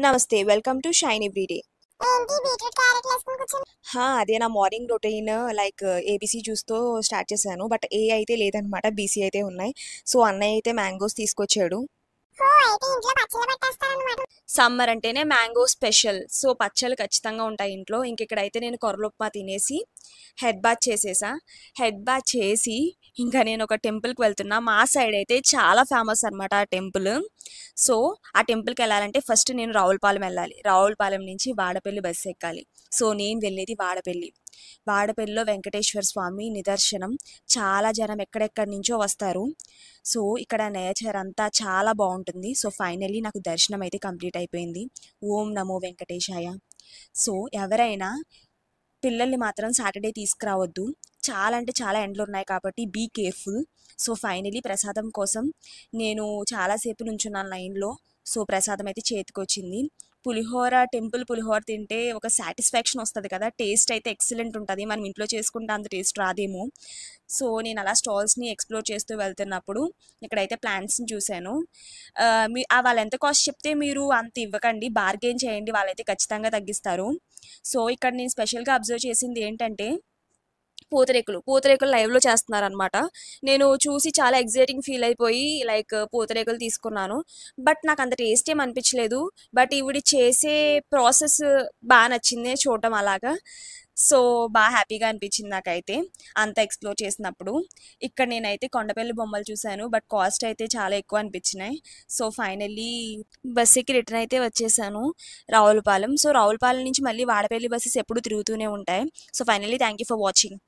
నమస్తే. Welcome to shine everyday. ఏంటి beetroot carrot వేసుకుని కూర్చుని అదే నా మార్నింగ్ రొటీన్ లైక్ ఏబీసీ జ్యూస్‌తో స్టార్ట్ చేశాను. బట్ ఏ అయితే లేదనమాట. బీసీ అయితే ఉన్నాయి. సో, అన్నయ్య అయితే మ్యాంగోస్ తీసుకొచ్చాడు. హో అయితే ఇంట్లో పచ్చళ్ళు పట్టేస్తారనమాట. సమ్మర్ అంటేనే మ్యాంగో స్పెషల్. సో, పచ్చళ్ళు ఖచ్చితంగా ఉంటాయి ఇంట్లో. ఇక్కడైతే నేను కొర్రలుప్మా తినేసి హెడ్ బాత్ చేసేసా. హెడ్ బాత్ చేసి ఇంకా నేను ఒక టెంపుల్‌కి వెళ్తున్నా. మా సైడ్ అయితే చాలా ఫేమస్ అనమాట ఆ టెంపుల్. సో, ఆ టెంపుల్‌కి వెళ్ళాలంటే ఫస్ట్ నేను రావులపాలెం వెళ్ళాలి. రావులపాలెం నుంచి వాడపల్లి బస్సు ఎక్కాలి. సో, నేను వెళ్ళేది వాడపల్లి. వాడపల్లిలో వెంకటేశ్వర స్వామి నిదర్శనం. చాలా జనం ఎక్కడెక్కడి నుంచో వస్తారు. సో, ఇక్కడ నేచర్ అంతా చాలా బాగుంటుంది. సో, ఫైనల్లీ నాకు దర్శనం అయితే కంప్లీట్ అయిపోయింది. ఓం నమో వెంకటేశాయ. సో, ఎవరైనా పిల్లల్ని మాత్రం సాటర్డే తీసుకురావద్దు. చాలా అంటే చాలా ఎండలు ఉన్నాయి కాబట్టి బీ కేర్ఫుల్. సో, ఫైనల్లీ ప్రసాదం కోసం నేను చాలాసేపు నుంచున్నాను లైన్లో. సో, ప్రసాదం అయితే చేతికొచ్చింది. పులిహోర టెంపుల్ పులిహోర తింటే ఒక సాటిస్ఫాక్షన్ వస్తుంది కదా. టేస్ట్ అయితే ఎక్సలెంట్ ఉంటుంది. మనం ఇంట్లో చేసుకుంటే అంత టేస్ట్ రాదేమో. సో, నేను అలా స్టాల్స్ని ఎక్స్ప్లోర్ చేస్తూ వెళ్తున్నప్పుడు ఇక్కడైతే ప్లాంట్స్ని చూశాను. వాళ్ళు ఎంత కాస్ట్ చెప్తే మీరు అంత ఇవ్వకండి, బార్గెన్ చేయండి, వాళ్ళైతే ఖచ్చితంగా తగ్గిస్తారు. సో, ఇక్కడ నేను స్పెషల్గా అబ్జర్వ్ చేసింది ఏంటంటే పూతరేకులు లైవ్లో చేస్తున్నారనమాట. నేను చూసి చాలా ఎగ్జైటింగ్ ఫీల్ అయిపోయి లైక్ పూతరేకులు తీసుకున్నాను. బట్ నాకు అంత టేస్ట్ ఏం అనిపించలేదు. బట్ ఈవిడ చేసే ప్రాసెస్ బాగా నచ్చింది చూడటం అలాగా. సో, బాగా హ్యాపీగా అనిపించింది నాకైతే అంత ఎక్స్ప్లోర్ చేసినప్పుడు. ఇక్కడ నేనైతే కొండపల్లి బొమ్మలు చూశాను. బట్ కాస్ట్ అయితే చాలా ఎక్కువ అనిపించినాయి. సో, ఫైనల్లీ బస్ ఎక్కి రిటర్న్ అయితే వచ్చేసాను రావులపాలెం. సో, రావులపాలెం నుంచి మళ్ళీ వాడపల్లి బస్సెస్ ఎప్పుడు తిరుగుతూనే ఉంటాయి. So, finally thank you for watching.